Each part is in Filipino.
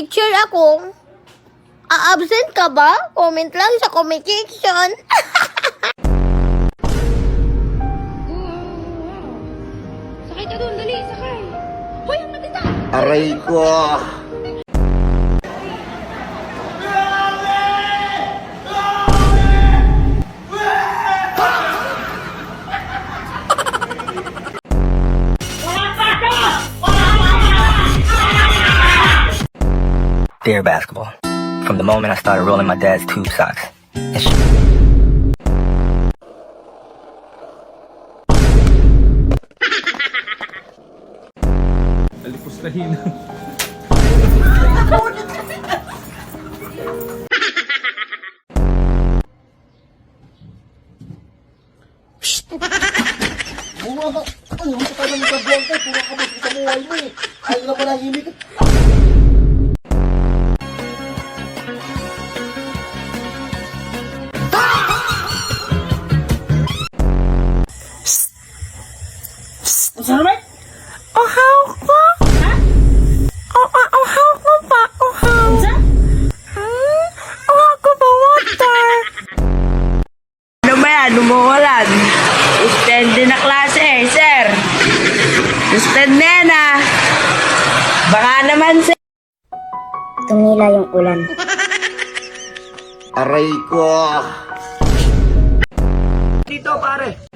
teacher ako. A-absent ka ba? Comment lang sa comment section. Sakay ka doon, dali, sakay. Hoy, ang matita! Aray ko! Dear basketball, from the moment I started rolling my dad's tube socks, it's Alipustahin. Buwa ka! Ay, hindi ka naman sa buwan ka. Puro ka mas sa buhay mo eh. Ayaw na manahimik. Salamat! Uhaw ko? Ha? Uhaw ko pa? Uhaw. Unsa? Uhaw ko pa water. Ano ba yan? Lumuwalan. Suspend din na klase eh, sir. Suspend na yan ah. Baka naman, sir. Tumila yung ulan. Aray ko! Dito, pare.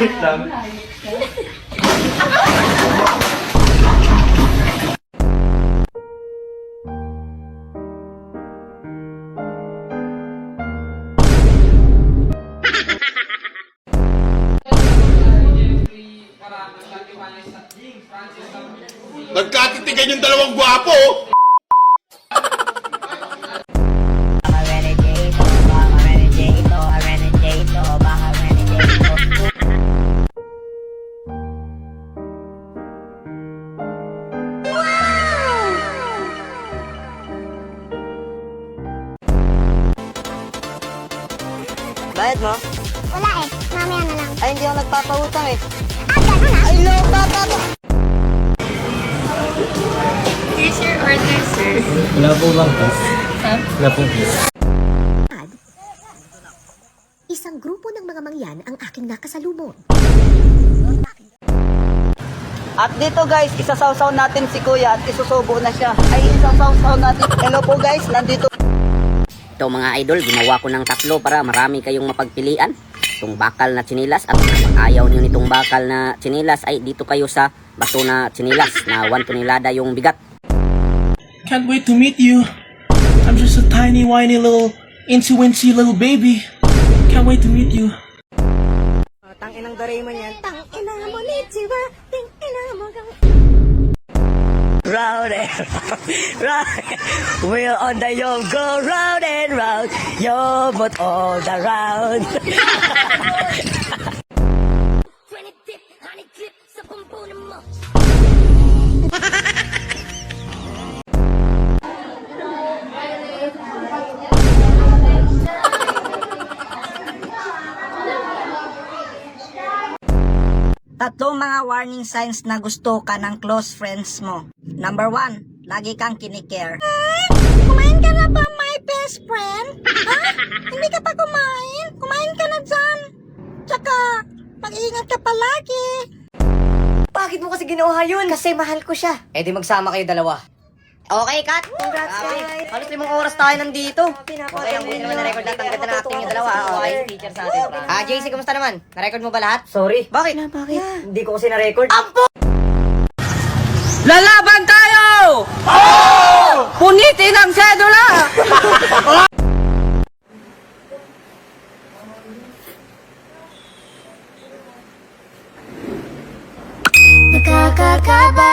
Wait lang. Nagkatitigan yung dalawang gwapo! Bayad mo? Wala eh, mamaya na lang. Ay, hindi ako nagpapautang eh. Ganun ah. Ay, no, papa! Here's your order, sir. Wala po bang kiss? Wala pong kiss. Isang grupo ng mga mangyan ang aking nakasalubong. At dito guys, isasawsaw natin si kuya at isusubo na siya. Ay, isasawsaw natin. Hello po guys, nandito. Ito mga idol, gumawa ko ng tatlo para marami kayong mapagpilian. Itong bakal na tsinilas at kung ayaw nyo nitong bakal na tsinilas ay dito kayo sa bato na tsinilas na 1 tonelada yung bigat. Can't wait to meet you. I'm just a tiny, whiny little, incy-wincy little baby. Can't wait to meet you. Tanginang Doraemon yan. Tangina mo ni Chiwa, tangina mo kang... Round and round, we're on the yo go round and round, yo but all around. Tatlong mga warning signs na gusto ka ng close friends mo. Number 1, lagi kang kinikare. Kumain ka na ba, my best friend? Ha? Hindi ka pa kumain? Kumain ka na dyan. Tsaka, mag-iingat ka palagi. Bakit mo kasi ginawa yun? Kasi mahal ko siya. Eh di magsama kayo dalawa. Okay, cut! Congrats, guys. Halos 5 oras tayo nandito. Pinapakinggan Okay, ang buti naman nyo. na-record natin. Ang ganda na acting yung dalawa. Natutuwa Okay, ako teacher sa atin. JC, kamusta naman? Na-record mo ba lahat? Sorry. Bakit? Bakit? Hindi ko kasi na-record. Lalaban tayo! Punitin ang sedula! Nakakakaba.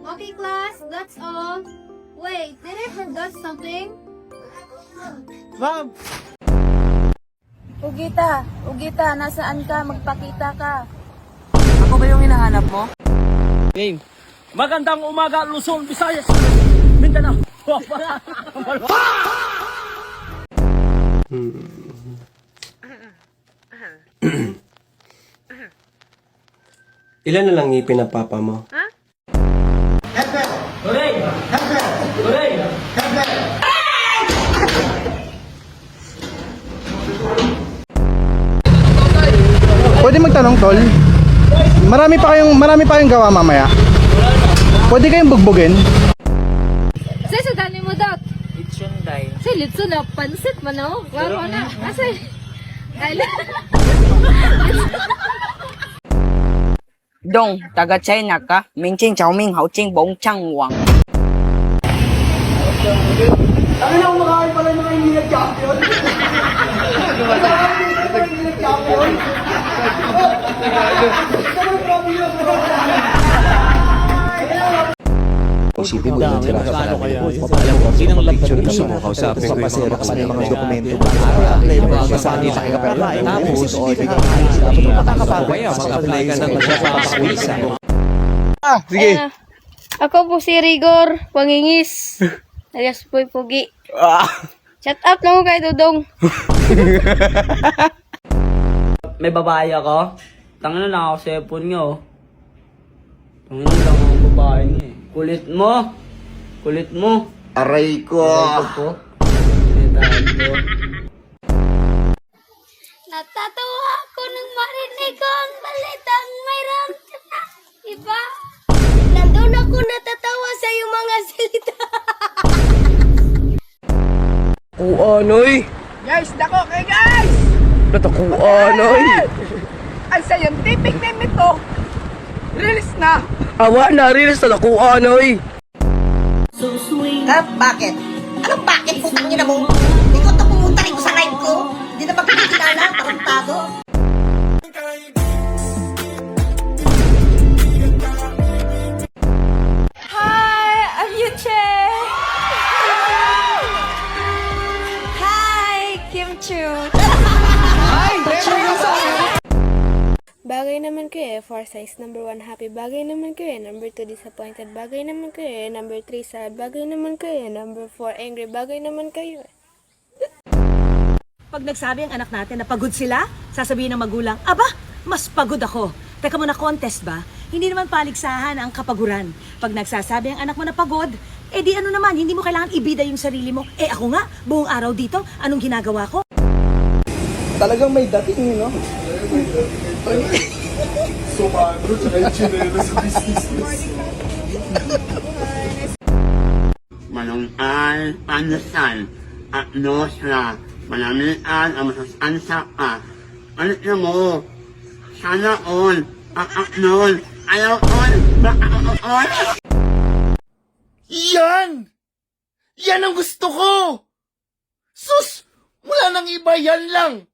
Okay, class, that's all. Wait, did I forget something? Ma'am! Ugita, nasaan ka? Magpakita ka. Ako ba yung hinahanap mo? Game. Magandang umaga, Luzon, Visayas, Mindanao. Ilan na lang ngipin ng papa mo? Pwede magtanong, tol? Marami pa kayong gawa mamaya. Pwede kayong bugbugin? Say, sa dani mo dot. Lechon day. Say, litso na, pansit man no? Waro na. Asay. Dong, taga China ka? Minching Chowming Hauching Bong Chang Wang. Ang ina, kumakain pala ng mga hindi nag-champion. Isipin mo yung tira sa namin. Alam ko, sinang picture gusto mo kausapin ko yung mga dokumento. Apply mo sa kanila. Tapos, mag-apply ka ng visa. Sige. Ako po si Rigor, Pangingis. Alias Boy Pugi. Shut up na mo kay Dudong. May babae ako? Tangin na lang ako sa ipon nyo. Tangin na lang ako babae niya eh. Kulit mo. Kulit mo. Aray ko. Po. Itahan ko. Natatawa ako nung marinig ko ang balitang mayroong iba. Nandun ako natatawa sa iyong mga salita. Kuanoy! Guys, dako kay guys! Natakuanoy! Ang scientific name nito, release na! Awa na rin sa nakuanoy! Bakit? Anong bakit? Putang niyo na mo. Hindi ko ito pumunta rin ko sa live ko. Hindi na magkakilala, tarantado. Hi, I'm Yuche. Hi, Kim Chu. Bagay naman kayo, 4 size. Number 1, happy. Bagay naman kayo, number 2, disappointed. Bagay naman kayo, number 3, sad. Bagay naman kayo, number 4, angry. Bagay naman kayo. Pag nagsabi ang anak natin na pagod sila, sasabihin ng magulang, aba, mas pagod ako. Teka mo na, contest ba? Hindi naman paligsahan ang kapaguran. Pag nagsasabi ang anak mo na pagod, eh di ano naman, hindi mo kailangan ibida yung sarili mo. Eh ako nga, buong araw dito, anong ginagawa ko? Talagang may dating, no? Sumano, tsaka yung chinelo sa business. Malungan, pandasal, at nosra, malamian ang masustansa ka. Alit na mo, sana all, akaknon, ayaw all, all. Yan! Yan ang gusto ko! Sus! Wala nang iba, yan lang!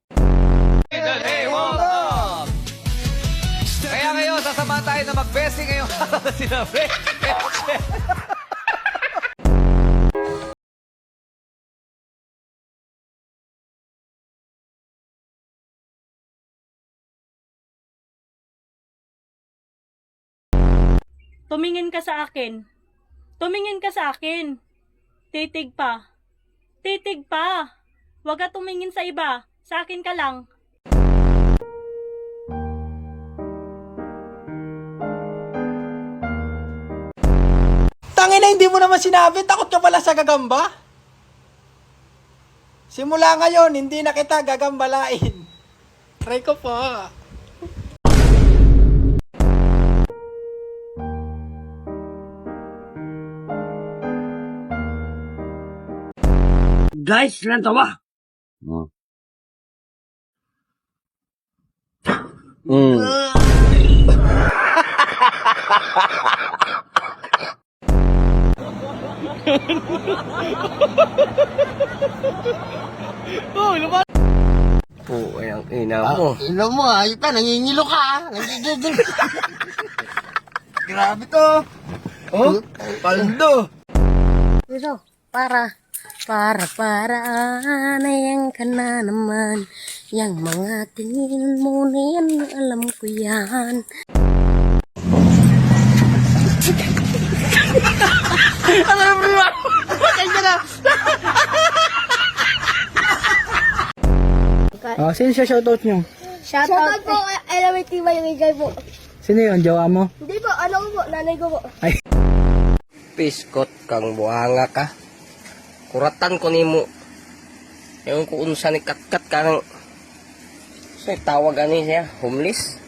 Kaya ngayon, sasama tayo na mag-besting ngayong sinabi. Tumingin ka sa akin. Tumingin ka sa akin. Titig pa. Titig pa. Huwag ka tumingin sa iba. Sa akin ka lang. Tangina, hindi mo naman sinabi. Takot ka pala sa gagamba. Simula ngayon, hindi na kita gagambalain. Try ko pa. Guys, lang tawa! Po, ang ina mo. Ina mo, ayun ka, nangingilo ka. Nangigigil. Grabe to. Oh, paldo. Pero, para nayan ka na naman. Yang mga tingin mo na yan, alam ko yan. Sino siya shoutout nyo? Shoutout po kay LMT Maymigay po. Sino yun? Jowa mo? Hindi po, ano ko po, nanay ko po. Piskot kang buhanga ka. Kuratan ko nimo. Yung kung unsa ni katkat kang say tawag ani siya, homeless.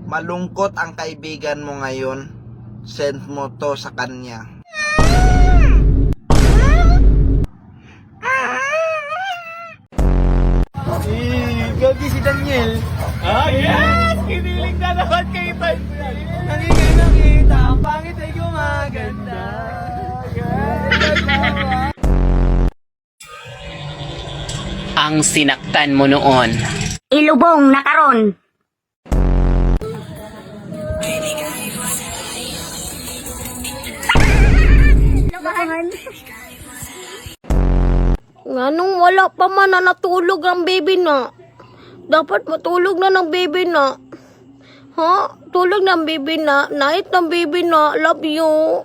Malungkot ang kaibigan mo ngayon. Send mo to sa kanya. Gagi si Daniel. Yes! Kinilig na naman kay Ivan. Nakita, ang pangit ay gumaganda. Ang sinaktan mo noon. Ilubong na karon. Nganong wala pa man na natulog ang baby na? Dapat matulog na ng baby na. Ha? Tulog ng baby na. Night ng baby na. Love you.